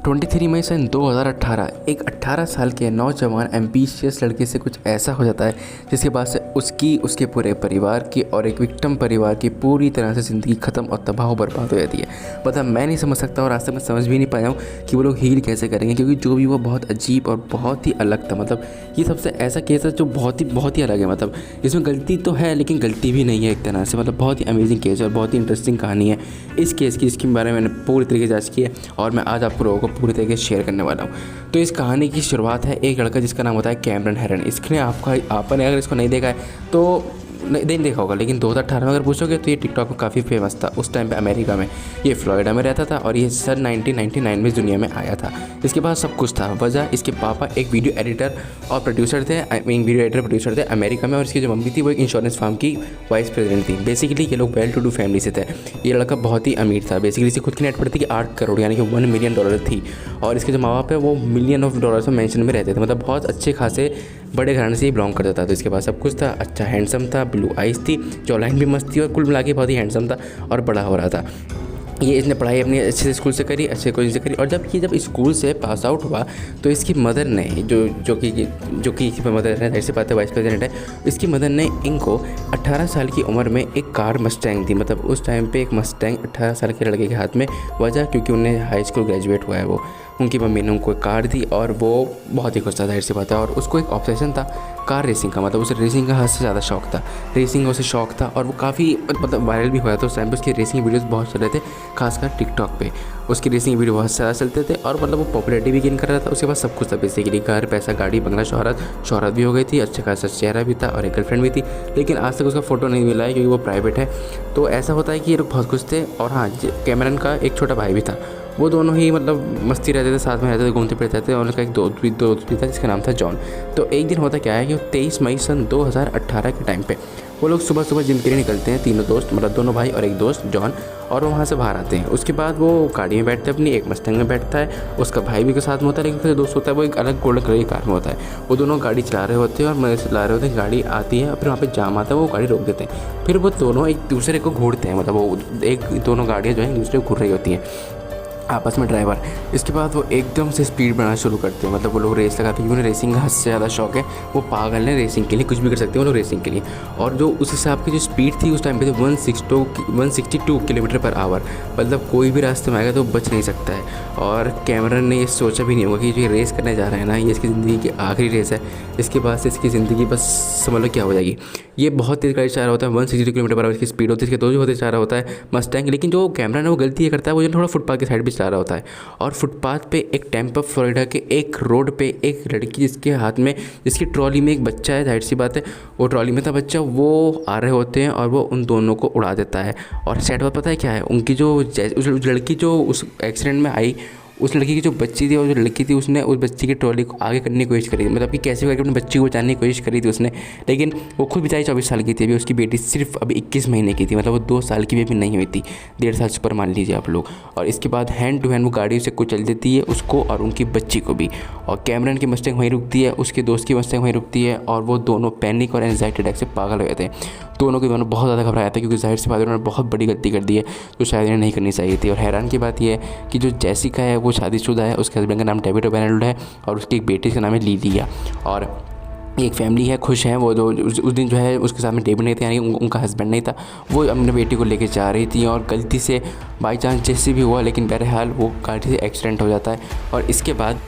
23 मई सन 2018 एक 18 साल के नौजवान एम्बिशियस लड़के से कुछ ऐसा हो जाता है जिसके बाद से उसके पूरे परिवार की और एक विक्टिम परिवार की पूरी तरह से ज़िंदगी ख़त्म और तबाह बर्बाद हो जाती है। मतलब मैं नहीं समझ सकता और आज तक मैं समझ भी नहीं पाया हूँ कि वो लोग हील कैसे करेंगे, क्योंकि जो भी वो बहुत अजीब और बहुत ही अलग था। मतलब ये सबसे ऐसा केस है जो बहुत ही अलग है। मतलब इसमें गलती तो है लेकिन गलती भी नहीं है एक तरह से। मतलब बहुत ही अमेजिंग केस है और बहुत ही इंटरेस्टिंग कहानी है इस केस की, इसके बारे में मैंने पूरी तरीके से जांच की है और मैं आज आपको लोगों को पूरी तरीके से शेयर करने वाला हूँ। तो इस कहानी की शुरुआत है एक लड़का जिसका नाम होता है कैमरन हेरन। इसने आपने अगर इसको नहीं देखा है तो नहीं देखा होगा, लेकिन 2018 में अगर पूछोगे तो ये टिकटॉक में काफ़ी फेमस था। उस टाइम पे अमेरिका में, ये फ्लोरिडा में रहता था और ये सन 1999 में दुनिया में आया था। इसके पास सब कुछ था। वजह इसके पापा एक वीडियो एडिटर और प्रोड्यूसर थे अमेरिका में, और इसकी जो मम्मी थी वो एक इंश्योरेंस फर्म की वाइस प्रेसिडेंट थी। बेसिकली ये लोग वेल टू डू फैमिली से थे। ये लड़का बहुत ही अमीर था। बेसिकली इसकी खुद की नेटवर्थ थी कि 8 करोड़ यानी कि $1 मिलियन थी, और इसके जो माँ बाप है वो मिलियन ऑफ डॉलर्स में मेंशन में रहते थे। मतलब बहुत अच्छे खासे बड़े घराने से ही बिलोंग करता था। तो इसके पास सब कुछ था, अच्छा हैंडसम था, ब्लू आइज़ थी, जॉलाइन भी मस्त थी और कुल मिला के बहुत ही हैंडसम था और बड़ा हो रहा था। ये इसने पढ़ाई अपनी अच्छे स्कूल से करी, अच्छे कोचिंग से करी, और जब स्कूल से पास आउट हुआ तो इसकी मदर ने जो कि मदर है, ऐसे बात है वाइस प्रेसिडेंट है, इसकी मदर ने इनको 18 साल की उम्र में एक कार मस्टैंग दी। मतलब उस टाइम पे एक मस्टैंग 18 साल के लड़के के हाथ में, वजह क्योंकि उन्हें हाई स्कूल ग्रेजुएट हुआ है वो, उनकी मम्मी ने उनको एक कार दी और वो बहुत ही खुश था, जाहिर सी बात है। और उसको एक ऑब्सेशन था कार रेसिंग का। मतलब उसे रेसिंग का हद से ज़्यादा शौक था, रेसिंग उसे शौक था और वो काफ़ी मतलब वायरल भी हुआ था उस टाइम पे। उसके रेसिंग वीडियोस बहुत चल रहे थे, खासकर टिकटॉक पे उसकी रेसिंग वीडियो बहुत ज़्यादा चलते थे और मतलब वो पॉपुलैरिटी भी गेन कर रहा था। उसके बाद सब कुछ था बेसिकली, घर, पैसा, गाड़ी, बंगला, शोहरत भी हो गई थी, अच्छा खासा चेहरा भी था और एक गर्लफ्रेंड भी थी। लेकिन आज तक उसका फ़ोटो नहीं मिला है क्योंकि वो प्राइवेट है। तो ऐसा होता है कि ये लोग बहुत खुश थे। और हाँ, कैमरन का एक छोटा भाई भी था। वो दोनों ही मतलब मस्ती रहते थे, साथ में रहते थे, घूमते फिरते थे, और उनका एक दोस्त भी था जिसका नाम था जॉन। तो एक दिन होता क्या है कि 23 मई सन 2018 के टाइम पे वो लोग सुबह जिम के लिए निकलते हैं, तीनों दोस्त, मतलब दोनों भाई और एक दोस्त जॉन, और वो वहाँ से बाहर आते हैं। उसके बाद वो गाड़ी में बैठते हैं अपनी, एक मस्टैंग में बैठता है, उसका भाई भी के साथ में होता है, लेकिन उसका दोस्त होता है वो एक अलग गोल्डन कलर की कार में होता है। वो दोनों गाड़ी चला रहे होते हैं और मज़े से चला रहे होते हैं। गाड़ी आती है, फिर वहाँ पे जाम आता है, वो गाड़ी रोक देते हैं। फिर वो दोनों एक दूसरे को घूरते हैं, मतलब वो दोनों गाड़ियाँ जो है एक दूसरे को घूर रही होती हैं आपस में, ड्राइवर। इसके बाद वो एकदम से स्पीड बढ़ाना शुरू करते हैं। मतलब वो लोग रेस लगाते हैं, उन्हें रेसिंग का हद से ज़्यादा शौक है। वो पागल है रेसिंग के लिए, कुछ भी कर सकते हैं वो लोग रेसिंग के लिए। और जो उस हिसाब की जो स्पीड थी उस टाइम पे थी 162 किलोमीटर पर आवर। मतलब कोई भी रास्ते में आएगा तो बच नहीं सकता है। और कैमरन ने ये सोचा भी नहीं होगा कि जो ये रेस करने जा रहे हैं ना, ये इसकी ज़िंदगी की आखिरी रेस है। इसके बाद से इसकी ज़िंदगी बस समझ लो क्या हो जाएगी। ये बहुत तेज़ गाड़ी चला रहा होता है, 162 किलोमीटर पर आवर की स्पीड होती है। इसके 2 होते चला रहा होता है मस्टैंग। लेकिन जो कैमरन है वो गलती ये करता है, वो जो थोड़ा फुटपाथ की साइड पर चला रहा होता है। और फुटपाथ पे एक टेम्पा फ्लोरिडा के एक रोड पे एक लड़की जिसके हाथ में, जिसकी ट्रॉली में एक बच्चा है, जाहिर सी बात है वो ट्रॉली में था बच्चा, वो आ रहे होते हैं और वो उन दोनों को उड़ा देता है। और सैड बात पता है क्या है, उनकी उस लड़की जो उस एक्सीडेंट में आई, उस लड़की की जो बच्ची थी और जो लड़की थी उसने उस बच्ची की ट्रॉली को आगे करने की कोशिश करी, मतलब कि कैसे करके अपने बच्ची को बचाने की कोशिश करी थी उसने। लेकिन वो खुद बेचारी 24 साल की थी, अभी उसकी बेटी सिर्फ अभी 21 महीने की थी। मतलब वो 2 साल की भी अभी नहीं हुई थी, 1.5 साल से ऊपर मान लीजिए आप लोग। और इसके बाद हैंड टू हैंड वो गाड़ी से कुचल देती है, उसको और उनकी बच्ची को भी। और कैमरन की मस्टैंग वहीं रुकती है, उसके दोस्त की मस्टैंग वहीं रुकती है, और वो दोनों पैनिक और एंजाइटी अटैक से पागल हो जाते हैं। दोनों बहुत ज़्यादा घबराया था क्योंकि जाहिर सी बात है उन्होंने बहुत बड़ी गलती कर दी है जो शायद इन्हें नहीं करनी चाहिए थी। और हैरान की बात यह है कि जो जैसिका है वो शादीशुदा है, उसके हस्बैंड का नाम डेविड ओबेनेल है और उसकी एक बेटी का नाम है लिलिया। और एक फैमिली है, खुश है वो। जो उस दिन जो है उसके साथ में डेविड नहीं था, यानी उनका हस्बैंड नहीं था, वो अपने बेटी को लेके जा रही थी और गलती से बाई चांस जैसे भी हुआ, लेकिन बहरहाल वो गाड़ी से एक्सीडेंट हो जाता है। और इसके बाद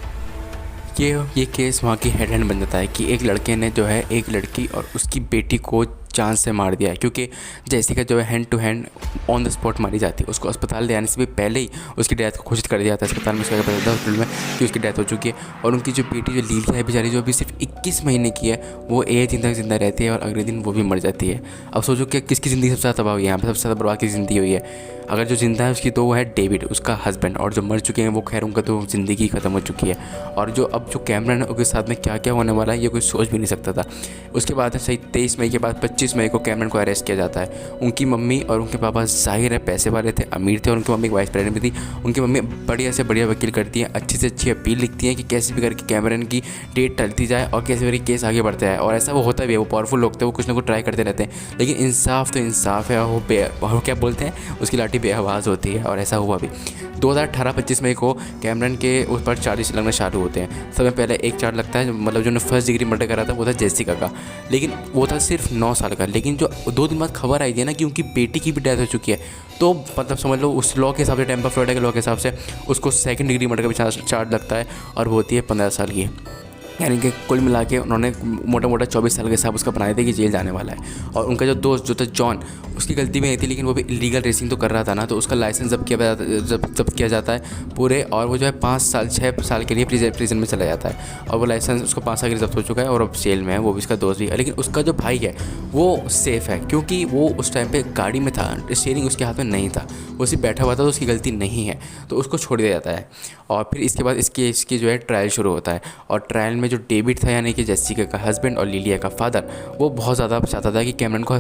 ये केस वहाँ की हेडलाइन बन जाता है कि एक लड़के ने जो है एक लड़की और उसकी बेटी को जान से मार दिया है। क्योंकि जैसिका जो है hand to hand on the spot मारी जाती है। उसको अस्पताल ले आने से भी पहले ही उसकी डेथ को घोषित कर दिया था अस्पताल में, उसका पता था हॉस्पिटल में कि उसकी डेथ हो चुकी है। और उनकी जो बेटी जो लीलिया है बेचारी, जो अभी सिर्फ 21 महीने की है, वो एक दिन तक जिंदा रहती है और अगले दिन वो भी मर जाती है। अब सोचो कि किसकी ज़िंदगी सबसे ज़्यादा तबाह हुई है, यहाँ पर सबसे ज़्यादा बर्बाद की ज़िंदगी हुई है। अगर जो जिंदा है उसकी तो वो है डेविड, उसका हस्बैंड, और जो मर चुके हैं वो खैर उनका तो ज़िंदगी ख़त्म हो चुकी है। और जो अब कैमरन है उसके साथ में क्या क्या होने वाला है ये कोई सोच भी नहीं सकता था। उसके बाद सही 23 मई के बाद 25 25 मई को कैमरन को अरेस्ट किया जाता है। उनकी मम्मी और उनके पापा ज़ाहिर है पैसे वाले थे, अमीर थे, और उनकी मम्मी एक वाइस प्रेसिडेंट भी थी। उनकी मम्मी बढ़िया से बढ़िया वकील करती हैं, अच्छी से अच्छी अपील लिखती हैं कि कैसे भी करके कैमरन की डेट टलती जाए और कैसे भी करके केस आगे बढ़ता है। और ऐसा वो होता भी है, वो पावरफुल लोग थे, वो कुछ ना कुछ ट्राई करते रहते हैं, लेकिन इंसाफ तो इंसाफ है, वो क्या बोलते हैं, उसकी लाठी बेआवाज़ होती है। और ऐसा हुआ भी 2018 25 मई को कैमरन के उस पर चार्जेस लगना चालू होते हैं। सबसे पहले एक चार्ज लगता है, मतलब जो ने फर्स्ट डिग्री मर्डर करा था वो था जेसिका का, लेकिन वो था सिर्फ 9 साल का। लेकिन जो 2 दिन बाद खबर आई थी ना कि उनकी बेटी की भी डेथ हो चुकी है, तो मतलब समझ लो उस लॉ के हिसाब से, टेम्पा फ्लोरिडा के लॉ के हिसाब से उसको सेकंड डिग्री मर्डर का भी चार्ज लगता है, और वो होती है 15 साल की। यानी कि कुल मिला के उन्होंने मोटा मोटा 24 साल के हिसाब उसका बनाया था कि जेल जाने वाला है। और उनका जो दोस्त जो था जॉन, उसकी गलती भी नहीं थी, लेकिन वो भी इलीगल रेसिंग तो कर रहा था ना, तो उसका लाइसेंस जब्त किया जाता है पूरे, और वो जो है 6 साल के लिए प्रिजन में चला जाता है। और वो लाइसेंस उसको 5 साल के लिए जब्त हो चुका है और अब जेल में है, वो भी उसका दोस्त भी है। लेकिन उसका जो भाई है वो सेफ़ है, क्योंकि वो उस टाइम पर गाड़ी में था, स्टीयरिंग उसके हाथ में नहीं था, वो सिर्फ बैठा हुआ था, तो उसकी गलती नहीं है, तो उसको छोड़ दिया जाता है। और फिर इसके बाद इसकी जो है ट्रायल शुरू होता है। और ट्रायल में जो डेविड था, यानी कि जेसिका का हस्बैंड और लिलिया का फादर, वो बहुत ज़्यादा चाहता था कि कैमरन को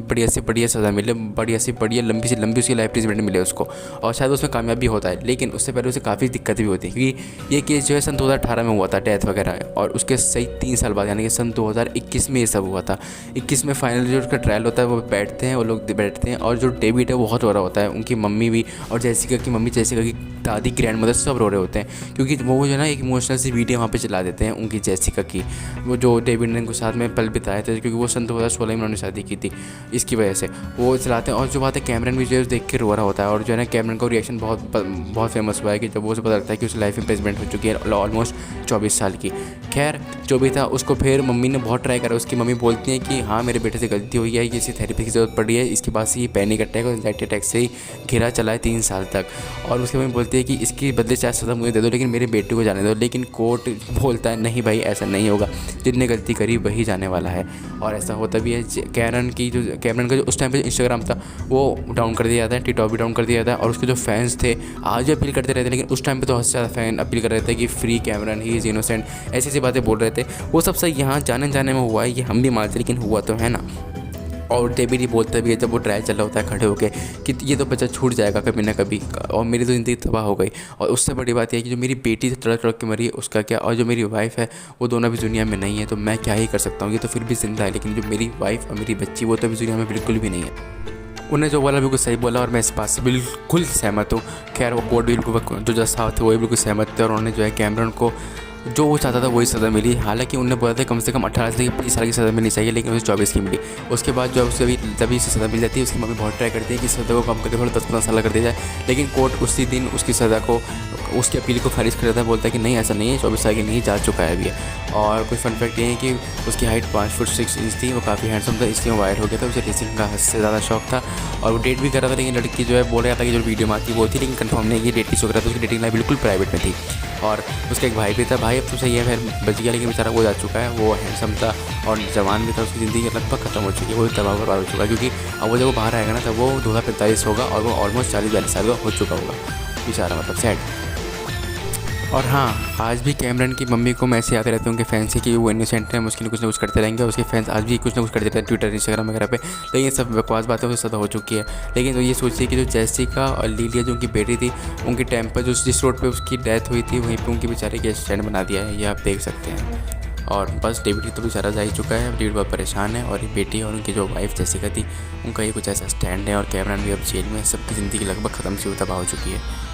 बढ़िया से बढ़िया सज़ा मिले, बढ़िया से बढ़िया लंबी से लंबी उसकी लाइफ प्रिजनमेंट मिले उसको, और शायद उसमें कामयाब भी होता है। लेकिन उससे पहले उसे काफ़ी दिक्कतें भी होती है, क्योंकि ये केस जो है सन 2018 में हुआ था, डेथ वगैरह, और उसके सही 3 साल बाद यानी कि सन 2021 में ये सब हुआ था। 21 में फाइनली जो उसका ट्रायल होता है, वो बैठते हैं, वो लोग बैठते हैं, और जो डेविड है वो बहुत रो रहा होता है, उनकी मम्मी भी, और जेसिका की मम्मी, जेसिका की दादी, ग्रैंड मदर, सब रो रहे होते हैं, क्योंकि वो जो है ना एक इमोशनल सी वीडियो वहाँ पे चला देते हैं उनकी जेसिका की, वो जो डेविड ने उनको साथ में पल बिताए थे, क्योंकि वो सन 2016 में उन्होंने शादी की थी, इसकी वजह से वो चलाते हैं। और जो बात है, कैमरन भी जो है देख के रो रहा होता है, और जो है ना कैमरन का रिएक्शन बहुत फेमस हुआ है कि जब वो उसे पता लगता है कि उसकी लाइफ इम्प्रेसमेंट हो चुकी है ऑलमोस्ट 24 साल की। खैर जो भी था, उसको फिर मम्मी ने बहुत ट्राई करा, उसकी मम्मी बोलती है कि हाँ मेरे बेटे से गलती हुई है, इसी थेरेपी की ज़रूरत पड़ी है, इसके बाद से ये पैनिक अटैक और एंजाइटी अटैक से ही घिरा चला है 3 साल तक। और उसकी मम्मी बोलती है कि इसके बदले चाहे सज़ा मुझे दे दो, लेकिन मेरे बेटे को जाने दो। लेकिन कोर्ट बोलता है नहीं भाई ऐसा नहीं होगा, जिसने गलती करी वही जाने वाला है। और ऐसा होता भी है। कैमरन का जो उस टाइम पे इंस्टाग्राम था वो डाउन कर दिया जाता है, टिकटॉक भी डाउन कर दिया जाता है, और उसके जो फैंस थे आज भी अपील करते रहते हैं, लेकिन उस टाइम पे तो बहुत ज़्यादा फैन अपील कर रहे थे कि free Cameron, he is innocent, ऐसी बातें बोल रहे थे। वो सब सही यहाँ जाने में हुआ है, ये हम भी मानते, लेकिन हुआ तो है ना। और डेविड ही बोलता भी है जब वो ट्रायल चल रहा होता है खड़े होकर कि ये तो बच्चा छूट जाएगा कभी ना कभी, और मेरी तो ज़िंदगी तबाह हो गई। और उससे बड़ी बात यह है कि जो मेरी बेटी तड़क तड़क के मरी है उसका क्या, और जो मेरी वाइफ है वो दोनों भी दुनिया में नहीं है, तो मैं क्या ही कर सकता हूँ, ये तो फिर भी ज़िंदा है, लेकिन जो मेरी वाइफ और मेरी बच्ची वो तो अभी दुनिया में बिल्कुल भी नहीं है। उन्हें जो बोला बिल्कुल सही बोला, और मैं इस बात से बिल्कुल सहमत हूँ। खैर वो कोर्ट बिल्कुल जो जज साहब थे वो भी बिल्कुल सहमत थे, और उन्होंने जो है कैमरन को जो वो चाहता था वही सज़ा मिली। हालांकि उन्होंने बोला था कम से कम 18 से 20 साल की सज़ा मिलनी चाहिए, लेकिन उसे 24 की मिली। उसके बाद जो उसे तभी से सज़ा मिल जाती है। उसकी मम्मी बहुत ट्राई करती है कि सज़ा को कम करके थोड़ा 10-15 साल कर दिया जाए, लेकिन कोर्ट उसी दिन उसकी सज़ा को, उसकी अपील को खारिज कर देता है, बोलता है कि नहीं ऐसा नहीं है, 24 साल की नहीं, जा चुका है अभी। और कुछ फन फैक्ट ये है कि उसकी हाइट 5 फुट 6 इंच थी, वो काफ़ी हैंडसम था, इसलिए वो वायरल हो गया था। उसे रेसिंग का हद से ज़्यादा शौक था, और वो डेट भी कर रहा था, लेकिन लड़की जो है बोल रहा था कि जो वीडियो में आती वो थी, लेकिन कंफर्म नहीं, ये डेट की शो कर रहा था। उसकी डेटिंग लाइफ बिल्कुल प्राइवेट में थी। और उसका एक भाई भी था, भाई अब तो सही है फिर बच गया, लेकिन बेचारा वो जा चुका है। वो हैंडसम था और जवान भी था, उसकी ज़िंदगी लगभग खत्म हो चुकी है, वो भी तबाह बर्बाद हो चुका है, क्योंकि अब वो जब वो बाहर आएगा ना तब वो 2045 होगा, और वो ऑलमोस्ट 40-42 साल का हो चुका होगा बेचारा, मतलब सैड। और हाँ, आज भी कैमरन की मम्मी को मैसेज आते रहते हैं उनके फैंस से कि वो इनोसेंट है, उसके लिए कुछ ना कुछ करते रहेंगे। उसके फैंस आज भी कुछ ना कुछ करते रहते हैं ट्विटर, इंस्टाग्राम वगैरह पे, लेकिन ये सब बकवास बातें उससे ज़्यादा हो चुकी है। लेकिन तो ये सोचिए कि जो जेसिका और लिलिया जो उनकी बेटी थी, उनके टाइम पर जो जिस रोड पर उसकी डेथ हुई थी वहीं पर उनके बेचारे के स्टैंड बना दिया है, ये आप देख सकते हैं। और बस डेविड तो बेचारा जा ही चुका है, डेविड बहुत परेशान है, और ये बेटी और उनकी जो वाइफ जेसिका थी उनका ये कुछ ऐसा स्टैंड है, और कैमरन भी अब जेल में, सबकी ज़िंदगी लगभग ख़त्म सी तबाह हो चुकी है।